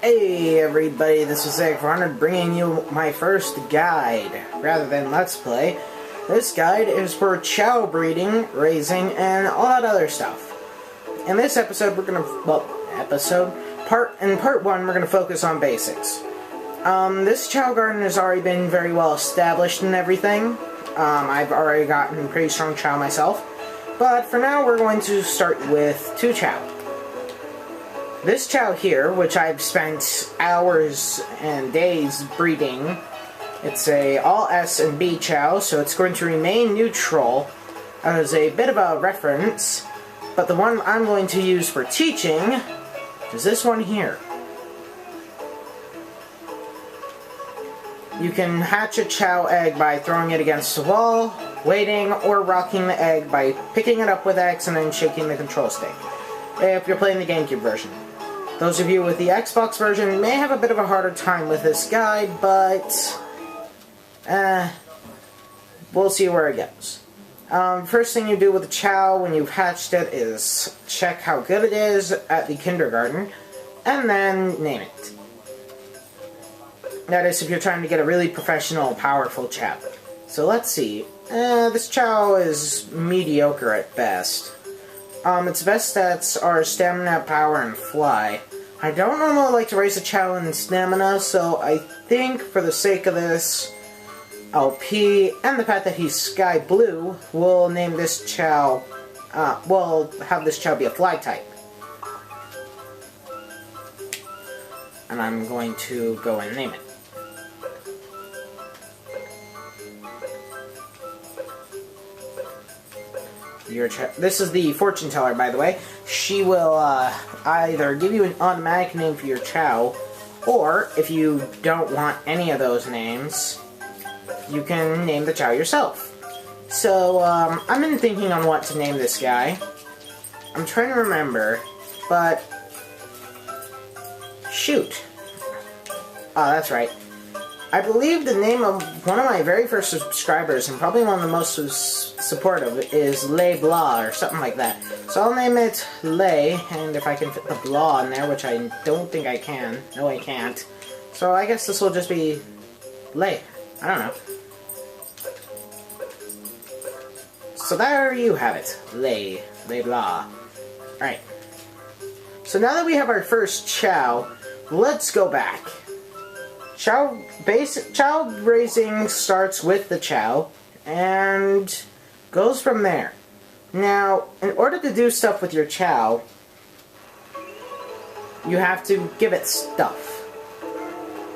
Hey everybody, this is Egg400 bringing you my first guide, rather than Let's Play. This guide is for Chao breeding, raising, and all that other stuff. In this episode, we're gonna, in part 1, we're gonna focus on basics. This Chao garden has already been very well established and everything. I've already gotten pretty strong Chao myself. But for now, we're going to start with 2 Chao. This Chao here, which I've spent hours and days breeding, it's a all S and B Chao, so it's going to remain neutral as a bit of a reference, but the one I'm going to use for teaching is this one here. You can hatch a Chao egg by throwing it against a wall, waiting, or rocking the egg by picking it up with X and then shaking the control stick, if you're playing the GameCube version. Those of you with the Xbox version may have a bit of a harder time with this guide, but we'll see where it goes. First thing you do with the Chao when you've hatched it is check how good it is at the kindergarten, and then name it. That is if you're trying to get a really professional, powerful Chao. So let's see. This Chao is mediocre at best. Its best stats are stamina, power, and fly. I don't normally like to raise a Chao in stamina, so I think for the sake of this LP, and the fact that he's sky blue, we'll name this Chao, we'll have this Chao be a fly type. And I'm going to go and name it. This is the fortune teller, by the way. She will either give you an automatic name for your Chao, or if you don't want any of those names, you can name the Chao yourself. So, I've been thinking on what to name this guy. I'm trying to remember, but shoot. Oh, that's right. I believe the name of one of my very first subscribers, and probably one of the most supportive, is Lay Blah, or something like that. So I'll name it Lay, and if I can fit the blah in there, which I don't think I can. No, I can't. So I guess this will just be Lay. I don't know. So there you have it. Lay Blah. Alright. So now that we have our first Chao, let's go back. Chao raising starts with the Chao and goes from there. Now, in order to do stuff with your Chao, you have to give it stuff.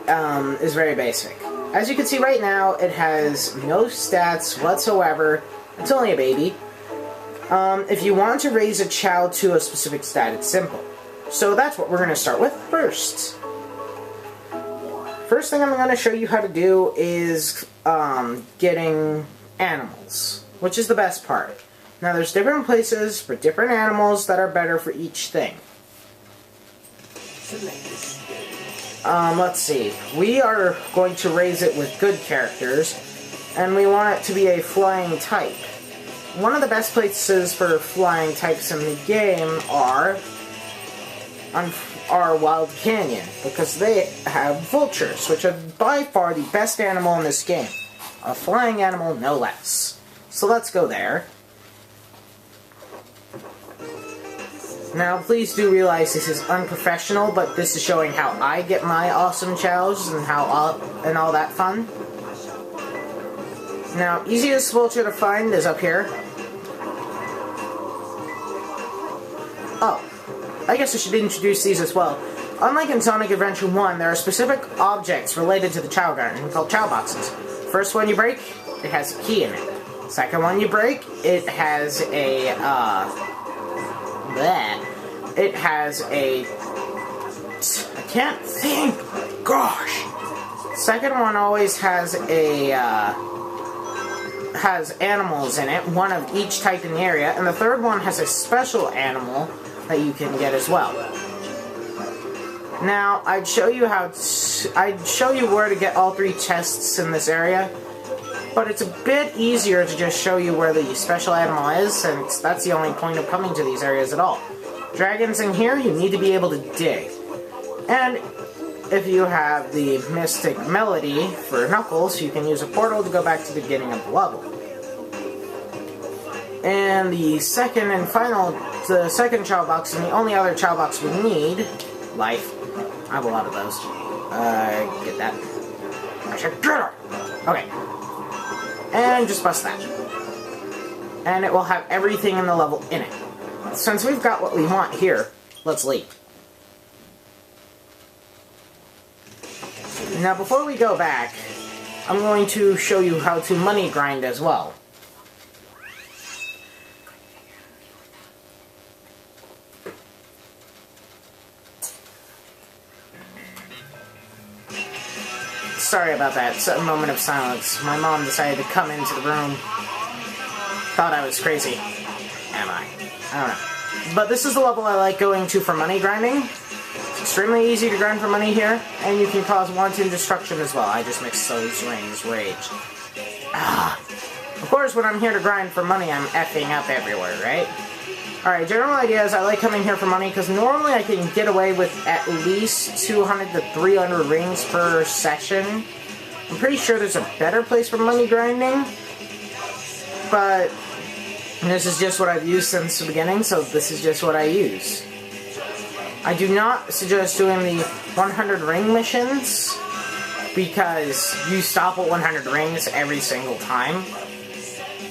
Is very basic. As you can see right now, it has no stats whatsoever. It's only a baby. If you want to raise a Chao to a specific stat, it's simple. So that's what we're going to start with first. First thing I'm going to show you how to do is getting animals, which is the best part. Now there's different places for different animals that are better for each thing. Let's see. We are going to raise it with good characters, and we want it to be a flying type. One of the best places for flying types in the game are Wild Canyon, because they have vultures, which are by far the best animal in this game. A flying animal, no less. So let's go there. Now, please do realize this is unprofessional, but this is showing how I get my awesome Chaos and all that fun. Now, easiest vulture to find is up here. Oh. I guess I should introduce these as well. Unlike in Sonic Adventure 1, there are specific objects related to the Chao garden called Chao Boxes. First one you break, it has a key in it. Second one you break, it has a, it has a... I can't think! Gosh! Second one always has a, has animals in it, one of each type in the area, and the third one has a special animal that you can get as well. Now, I'd show you where to get all 3 chests in this area, but it's a bit easier to just show you where the special animal is, since that's the only point of coming to these areas at all. Dragons in here, you need to be able to dig. And if you have the Mystic Melody for Knuckles, you can use a portal to go back to the beginning of the level. And the second Chao Box, and the only other Chao Box we need, life. I have a lot of those. Get that. I should get her! Okay. And just bust that. And it will have everything in the level in it. Since we've got what we want here, let's leave. Now before we go back, I'm going to show you how to money grind as well. Sorry about that. It's a moment of silence. My mom decided to come into the room. Thought I was crazy. Am I? I don't know. But this is the level I like going to for money grinding. It's extremely easy to grind for money here, and you can cause wanton destruction as well. I just mixed those rings. Rage. Of course, when I'm here to grind for money, I'm effing up everywhere, right? Alright, general idea is I like coming here for money because normally I can get away with at least 200 to 300 rings per session. I'm pretty sure there's a better place for money grinding, but this is just what I've used since the beginning, so this is just what I use. I do not suggest doing the 100 ring missions because you stop at 100 rings every single time,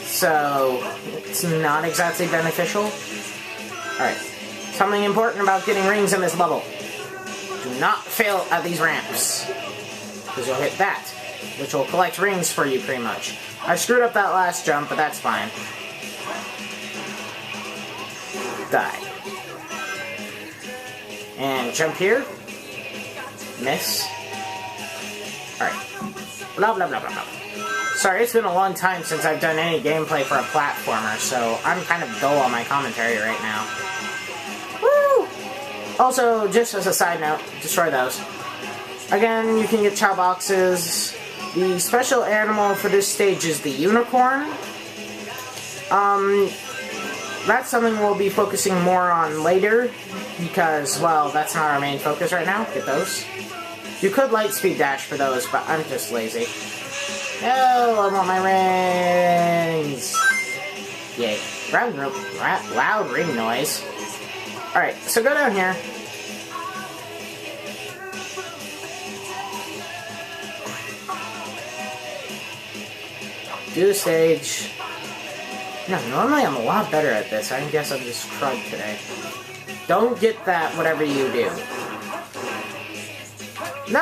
so it's not exactly beneficial. Alright, something important about getting rings in this level. Do not fail at these ramps, because you'll hit that, which will collect rings for you pretty much. I screwed up that last jump, but that's fine. Die. And jump here. Miss. Alright. Blah blah blah blah blah. Sorry, it's been a long time since I've done any gameplay for a platformer, so I'm kind of dull on my commentary right now. Woo! Also, just as a side note, destroy those. Again, you can get Chao Boxes. The special animal for this stage is the unicorn. That's something we'll be focusing more on later, because, well, that's not our main focus right now. Get those. You could Lightspeed Dash for those, but I'm just lazy. No, I want my rings! Yay. Loud ring noise. Alright, so go down here. Do the stage. No, normally I'm a lot better at this. I guess I'm just crud today. Don't get that, whatever you do. No!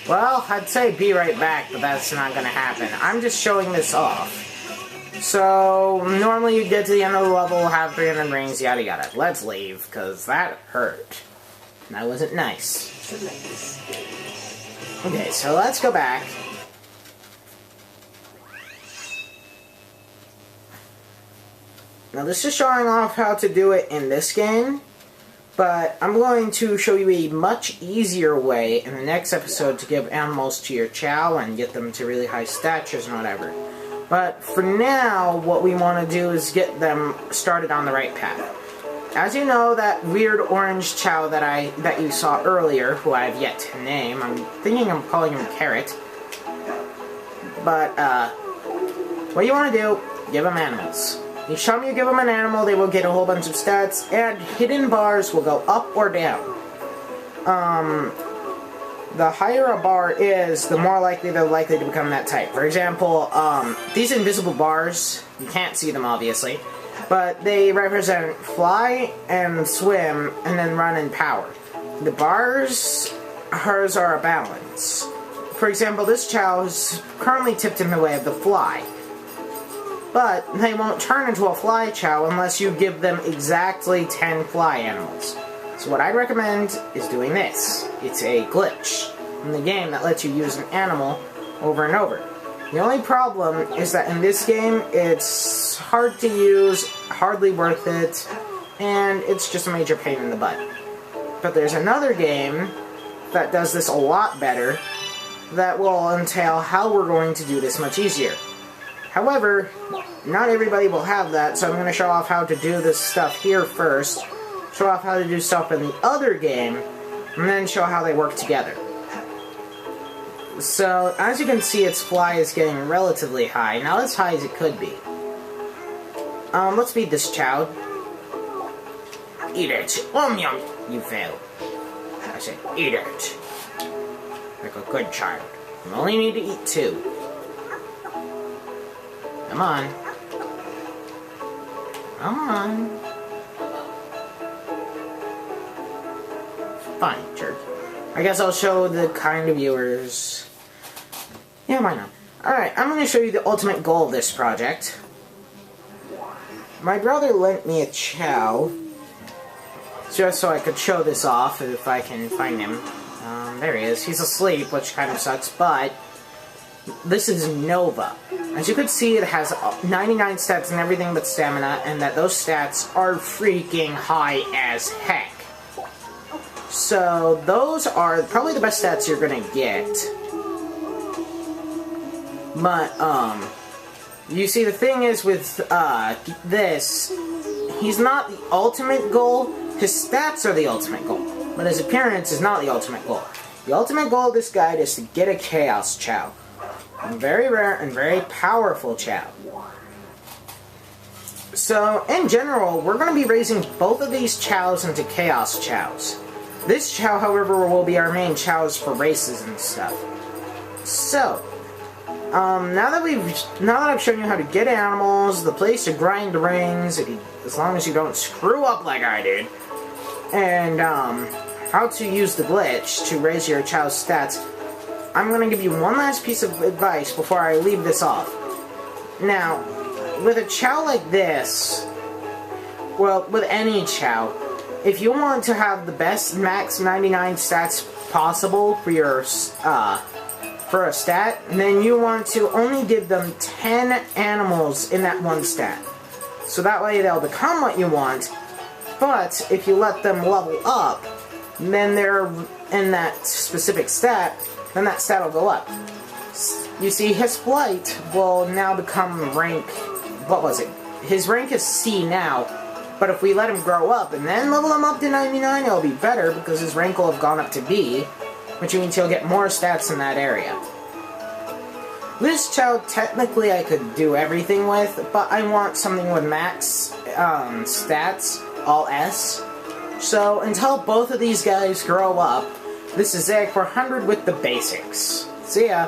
Well, I'd say be right back, but that's not gonna happen. I'm just showing this off. So, normally you get to the end of the level, have 300 rings, yada yada. Let's leave, because that hurt. That wasn't nice. Okay, so let's go back. Now this is showing off how to do it in this game, but I'm going to show you a much easier way in the next episode to give animals to your Chao and get them to really high statures and whatever. But for now, what we want to do is get them started on the right path. As you know, that weird orange Chao that you saw earlier, who I have yet to name, I'm thinking I'm calling him Carrot. But, what you want to do, give them animals. Each time you give them an animal, they will get a whole bunch of stats, and hidden bars will go up or down. The higher a bar is, the more likely they're likely to become that type. For example, these invisible bars, you can't see them obviously, but they represent fly and swim and then run and power. The bars, hers are a balance. For example, this Chao is currently tipped in the way of the fly. But they won't turn into a fly Chao unless you give them exactly 10 fly animals. So what I'd recommend is doing this. It's a glitch in the game that lets you use an animal over and over. The only problem is that in this game, it's hard to use, hardly worth it, and it's just a major pain in the butt. But there's another game that does this a lot better that will entail how we're going to do this much easier. However, not everybody will have that, so I'm going to show off how to do this stuff here first, show off how to do stuff in the other game, and then show how they work together. So, as you can see, its fly is getting relatively high, not as high as it could be. Let's feed this Chao. Eat it. Yum. You failed. I said, eat it. Like a good child. You only need to eat 2. Come on. Come on. Fine, jerk. I guess I'll show the kind of viewers. Yeah, why not? Alright, I'm going to show you the ultimate goal of this project. My brother lent me a Chao, just so I could show this off if I can find him. There he is. He's asleep, which kind of sucks, but this is Nova. As you can see, it has 99 stats and everything but stamina, and that those stats are freaking high as heck. So, those are probably the best stats you're gonna get. But, you see, the thing is with, this, he's not the ultimate goal. His stats are the ultimate goal, but his appearance is not the ultimate goal. The ultimate goal of this guide is to get a Chaos Chao. A very rare and very powerful Chao. So, in general, we're going to be raising both of these Chaos into Chaos Chaos. This Chao, however, will be our main Chaos for races and stuff. So, now that I've shown you how to get animals, the place to grind rings, as long as you don't screw up like I did, and how to use the glitch to raise your Chao's stats, I'm going to give you one last piece of advice before I leave this off. Now, with a Chao like this, well, with any Chao, if you want to have the best max 99 stats possible for your for a stat, then you want to only give them 10 animals in that one stat. So that way they'll become what you want, but if you let them level up, then they're in that specific stat, then that stat will go up. You see, his flight will now become rank, what was it? His rank is C now, but if we let him grow up and then level him up to 99, it'll be better because his rank will have gone up to B, which means he'll get more stats in that area. This Chao, technically I could do everything with, but I want something with max stats, all S. So, until both of these guys grow up, this is Zach 400 with the basics. See ya!